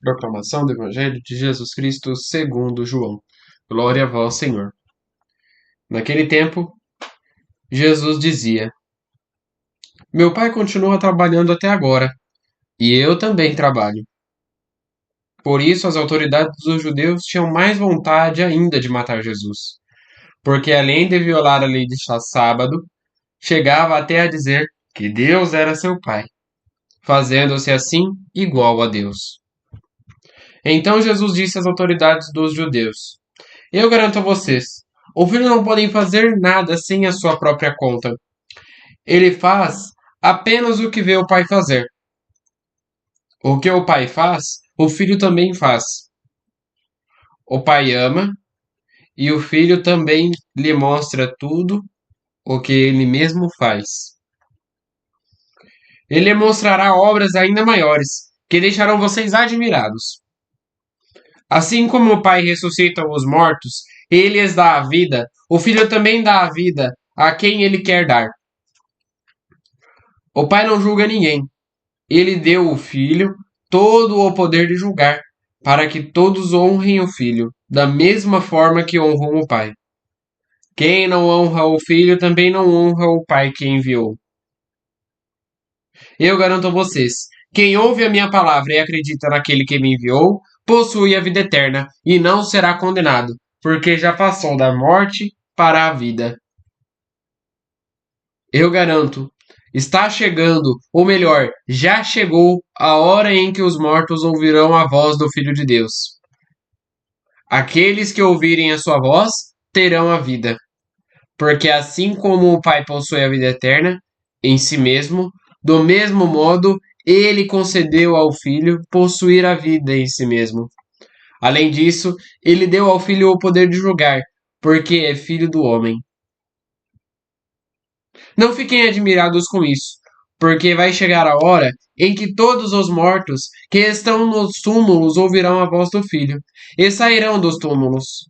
Proclamação do Evangelho de Jesus Cristo segundo João. Glória a vós, Senhor. Naquele tempo, Jesus dizia: Meu Pai continua trabalhando até agora, e eu também trabalho. Por isso, as autoridades dos judeus tinham mais vontade ainda de matar Jesus, porque além de violar a lei de sábado, chegava até a dizer que Deus era seu Pai, fazendo-se assim igual a Deus. Então Jesus disse às autoridades dos judeus: Eu garanto a vocês, o filho não pode fazer nada sem a sua própria conta. Ele faz apenas o que vê o pai fazer. O que o pai faz, o filho também faz. O pai ama e o filho também lhe mostra tudo o que ele mesmo faz. Ele lhe mostrará obras ainda maiores, que deixarão vocês admirados. Assim como o pai ressuscita os mortos, ele lhes dá a vida, o filho também dá a vida a quem ele quer dar. O pai não julga ninguém. Ele deu ao filho todo o poder de julgar, para que todos honrem o filho, da mesma forma que honram o pai. Quem não honra o filho também não honra o pai que enviou. Eu garanto a vocês, quem ouve a minha palavra e acredita naquele que me enviou, possui a vida eterna e não será condenado, porque já passou da morte para a vida. Eu garanto, está chegando, ou melhor, já chegou a hora em que os mortos ouvirão a voz do Filho de Deus. Aqueles que ouvirem a sua voz terão a vida, porque assim como o Pai possui a vida eterna em si mesmo, do mesmo modo ele concedeu ao Filho possuir a vida em si mesmo. Além disso, ele deu ao Filho o poder de julgar, porque é filho do homem. Não fiquem admirados com isso, porque vai chegar a hora em que todos os mortos que estão nos túmulos ouvirão a voz do Filho, e sairão dos túmulos.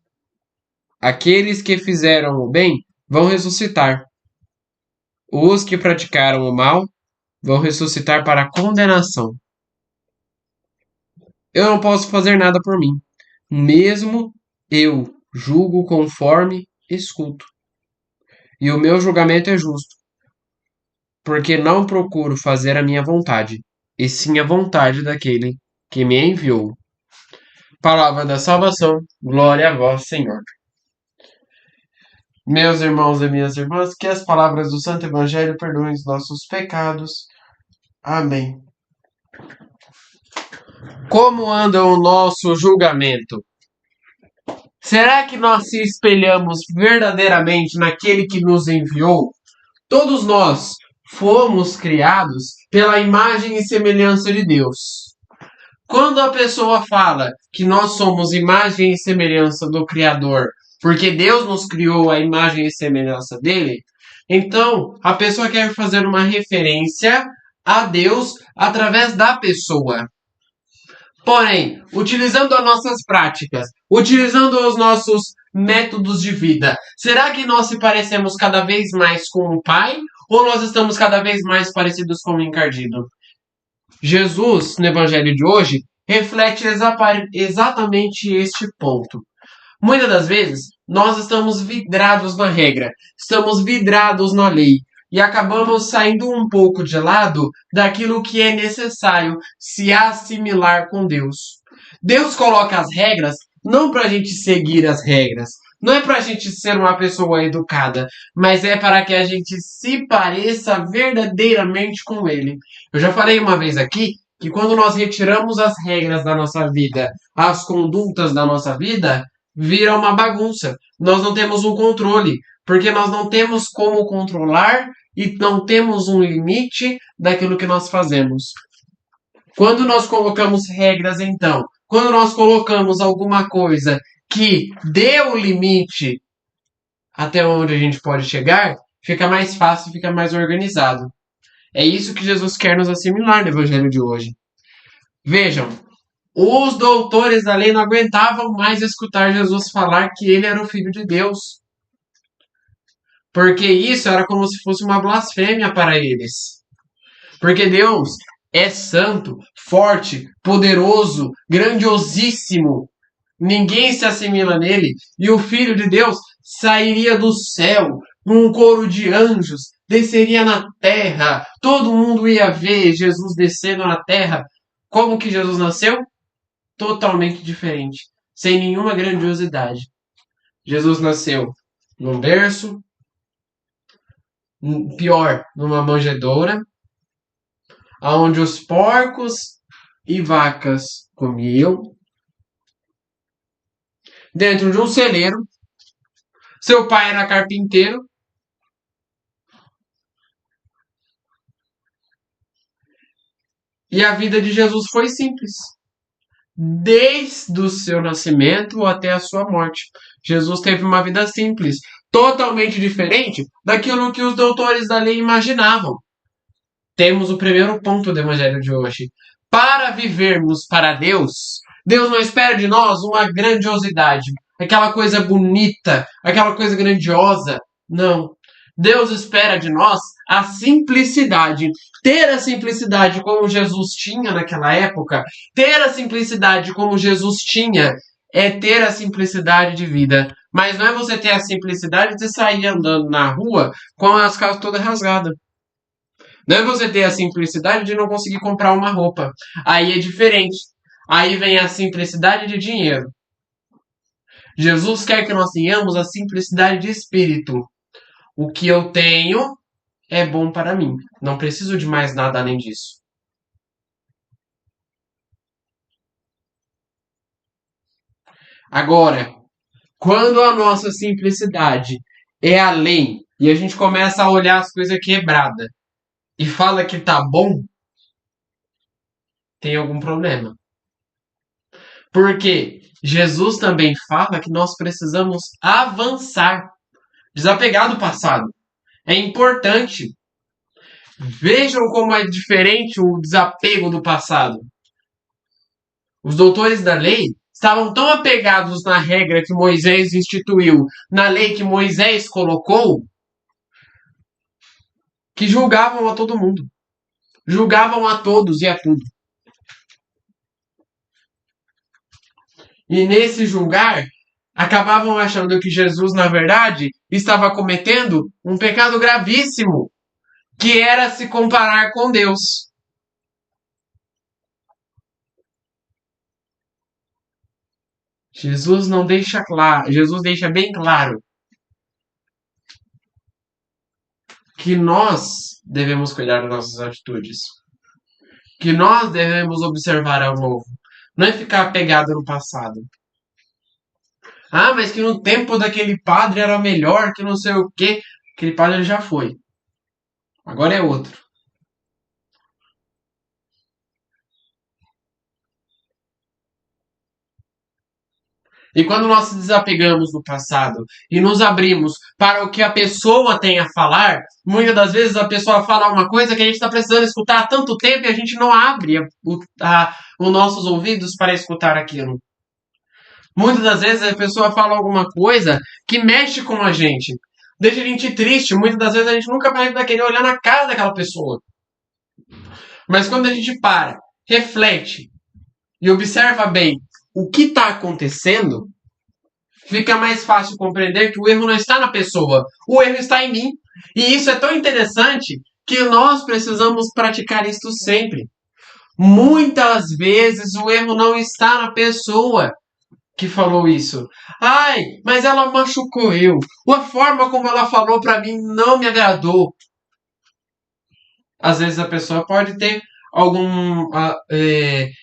Aqueles que fizeram o bem vão ressuscitar. Os que praticaram o mal vão ressuscitar para a condenação. Eu não posso fazer nada por mim, mesmo eu julgo conforme escuto. E o meu julgamento é justo, porque não procuro fazer a minha vontade, e sim a vontade daquele que me enviou. Palavra da salvação, glória a vós, Senhor. Meus irmãos e minhas irmãs, que as palavras do Santo Evangelho perdoem os nossos pecados. Amém. Como anda o nosso julgamento? Será que nós se espelhamos verdadeiramente naquele que nos enviou? Todos nós fomos criados pela imagem e semelhança de Deus. Quando a pessoa fala que nós somos imagem e semelhança do Criador, porque Deus nos criou a imagem e semelhança dele, então a pessoa quer fazer uma referência a Deus através da pessoa. Porém, utilizando as nossas práticas, utilizando os nossos métodos de vida, será que nós se parecemos cada vez mais com o Pai? Ou nós estamos cada vez mais parecidos com o encardido? Jesus, no Evangelho de hoje, reflete exatamente este ponto. Muitas das vezes, nós estamos vidrados na regra, estamos vidrados na lei, e acabamos saindo um pouco de lado daquilo que é necessário se assimilar com Deus. Deus coloca as regras não para a gente seguir as regras, não é para a gente ser uma pessoa educada, mas é para que a gente se pareça verdadeiramente com Ele. Eu já falei uma vez aqui que quando nós retiramos as regras da nossa vida, as condutas da nossa vida, vira uma bagunça. Nós não temos um controle, porque nós não temos como controlar e não temos um limite daquilo que nós fazemos. Quando nós colocamos regras, então, quando nós colocamos alguma coisa que dê o limite até onde a gente pode chegar, fica mais fácil, fica mais organizado. É isso que Jesus quer nos assimilar no Evangelho de hoje. Vejam, os doutores da lei não aguentavam mais escutar Jesus falar que ele era o Filho de Deus. Porque isso era como se fosse uma blasfêmia para eles. Porque Deus é santo, forte, poderoso, grandiosíssimo. Ninguém se assimila nele. E o Filho de Deus sairia do céu com um coro de anjos, desceria na terra. Todo mundo ia ver Jesus descendo na terra. Como que Jesus nasceu? Totalmente diferente, sem nenhuma grandiosidade. Jesus nasceu num berço, pior, numa manjedoura, onde os porcos e vacas comiam, dentro de um celeiro. Seu pai era carpinteiro. E a vida de Jesus foi simples, desde o seu nascimento até a sua morte. Jesus teve uma vida simples, totalmente diferente daquilo que os doutores da lei imaginavam. Temos o primeiro ponto do evangelho de hoje. Para vivermos para Deus, Deus não espera de nós uma grandiosidade, aquela coisa bonita, aquela coisa grandiosa. Não. Deus espera de nós a simplicidade. Ter a simplicidade como Jesus tinha naquela época, ter a simplicidade como Jesus tinha, é ter a simplicidade de vida. Mas não é você ter a simplicidade de sair andando na rua com as calças todas rasgadas. Não é você ter a simplicidade de não conseguir comprar uma roupa. Aí é diferente. Aí vem a simplicidade de dinheiro. Jesus quer que nós tenhamos a simplicidade de espírito. O que eu tenho é bom para mim. Não preciso de mais nada além disso. Agora, quando a nossa simplicidade é além e a gente começa a olhar as coisas quebradas e fala que tá bom, tem algum problema. Porque Jesus também fala que nós precisamos avançar, desapegar do passado. É importante. Vejam como é diferente o desapego do passado. Os doutores da lei estavam tão apegados na regra que Moisés instituiu, na lei que Moisés colocou, que julgavam a todo mundo. Julgavam a todos e a tudo. E nesse julgar, acabavam achando que Jesus, na verdade, estava cometendo um pecado gravíssimo, que era se comparar com Deus. Jesus deixa bem claro que nós devemos cuidar das nossas atitudes, que nós devemos observar ao novo, não é ficar apegado no passado. Ah, mas que no tempo daquele padre era melhor, que não sei o quê. Aquele padre já foi. Agora é outro. E quando nós se desapegamos do passado e nos abrimos para o que a pessoa tem a falar, muitas das vezes a pessoa fala uma coisa que a gente está precisando escutar há tanto tempo e a gente não abre os nossos ouvidos para escutar aquilo. Muitas das vezes a pessoa fala alguma coisa que mexe com a gente, deixa a gente triste. Muitas das vezes a gente nunca vai querer olhar na cara daquela pessoa. Mas quando a gente para, reflete e observa bem o que está acontecendo, fica mais fácil compreender que o erro não está na pessoa, o erro está em mim. E isso é tão interessante que nós precisamos praticar isso sempre. Muitas vezes o erro não está na pessoa que falou isso. Ai, mas ela machucou eu. A forma como ela falou para mim não me agradou. Às vezes a pessoa pode ter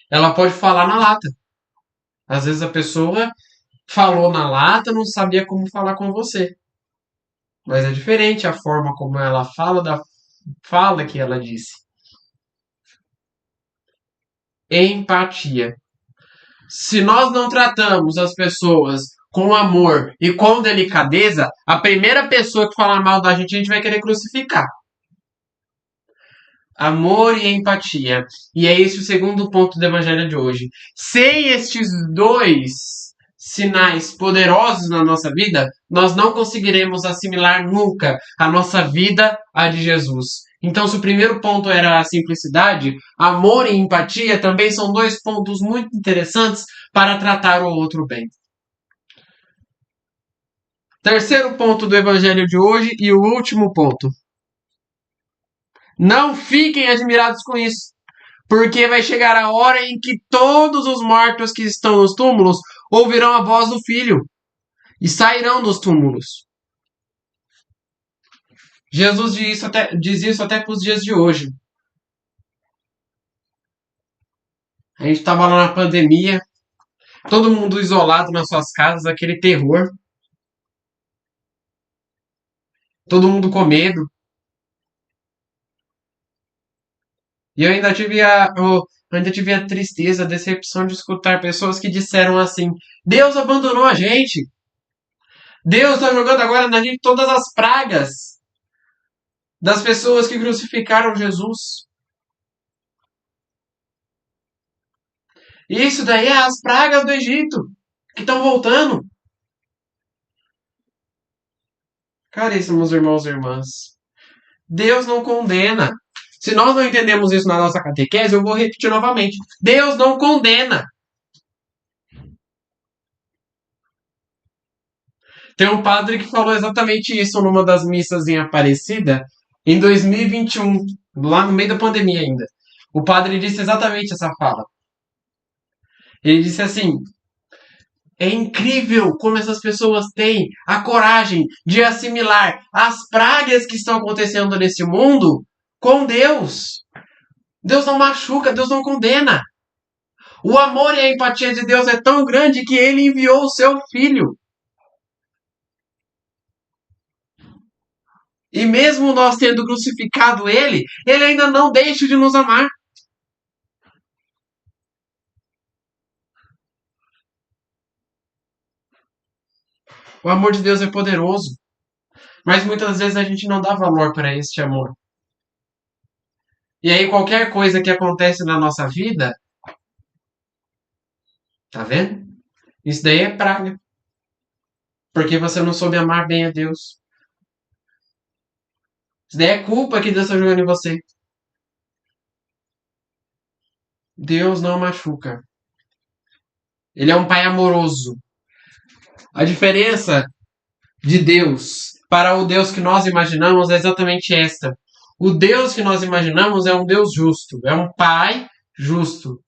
ela pode falar na lata. Às vezes a pessoa falou na lata, não sabia como falar com você. Mas é diferente a forma como ela fala da fala que ela disse. Empatia. Se nós não tratamos as pessoas com amor e com delicadeza, a primeira pessoa que falar mal da gente, a gente vai querer crucificar. Amor e empatia. E é esse o segundo ponto do evangelho de hoje. Sem estes dois sinais poderosos na nossa vida, nós não conseguiremos assimilar nunca a nossa vida à de Jesus. Então, se o primeiro ponto era a simplicidade, amor e empatia também são dois pontos muito interessantes para tratar o outro bem. Terceiro ponto do evangelho de hoje e o último ponto. Não fiquem admirados com isso, porque vai chegar a hora em que todos os mortos que estão nos túmulos ouvirão a voz do Filho e sairão dos túmulos. Jesus diz isso até para os dias de hoje. A gente estava lá na pandemia, todo mundo isolado nas suas casas, aquele terror. Todo mundo com medo. E eu ainda tive a tristeza, a decepção de escutar pessoas que disseram assim: Deus abandonou a gente. Deus está jogando agora na gente todas as pragas das pessoas que crucificaram Jesus. Isso daí é as pragas do Egito que estão voltando. Caríssimos irmãos e irmãs, Deus não condena. Se nós não entendemos isso na nossa catequese, eu vou repetir novamente. Deus não condena. Tem um padre que falou exatamente isso numa das missas em Aparecida, em 2021, lá no meio da pandemia ainda. O padre disse exatamente essa fala. Ele disse assim: é incrível como essas pessoas têm a coragem de assimilar as pragas que estão acontecendo nesse mundo com Deus. Deus não machuca, Deus não condena. O amor e a empatia de Deus é tão grande que ele enviou o seu filho. E mesmo nós tendo crucificado ele, ele ainda não deixa de nos amar. O amor de Deus é poderoso, mas muitas vezes a gente não dá valor para este amor. E aí qualquer coisa que acontece na nossa vida, tá vendo? Isso daí é praga, porque você não soube amar bem a Deus. Isso daí é culpa que Deus está jogando em você. Deus não machuca. Ele é um pai amoroso. A diferença de Deus para o Deus que nós imaginamos é exatamente esta. O Deus que nós imaginamos é um Deus justo, é um pai justo,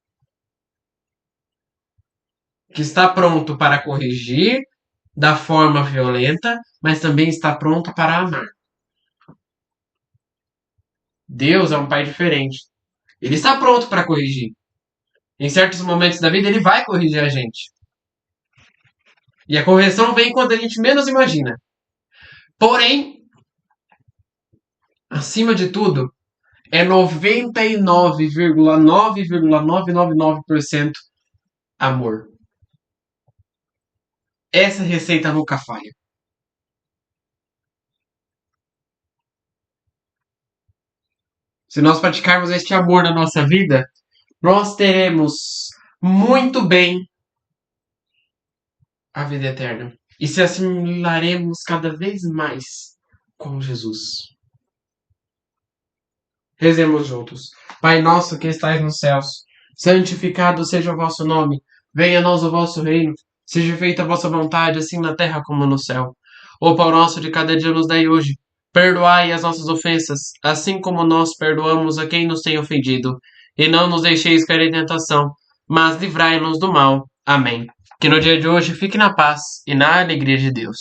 que está pronto para corrigir da forma violenta, mas também está pronto para amar. Deus é um pai diferente. Ele está pronto para corrigir. Em certos momentos da vida, ele vai corrigir a gente. E a correção vem quando a gente menos imagina. Porém, acima de tudo, é 99,9,999% amor. Essa receita nunca falha. Se nós praticarmos este amor na nossa vida, nós teremos muito bem a vida eterna. E se assimilaremos cada vez mais com Jesus. Rezemos juntos. Pai nosso que estais nos céus, santificado seja o vosso nome. Venha a nós o vosso reino. Seja feita a vossa vontade, assim na terra como no céu. O pão nosso de cada dia nos dai hoje. Perdoai as nossas ofensas, assim como nós perdoamos a quem nos tem ofendido. E não nos deixeis cair em tentação, mas livrai-nos do mal. Amém. Que no dia de hoje fique na paz e na alegria de Deus.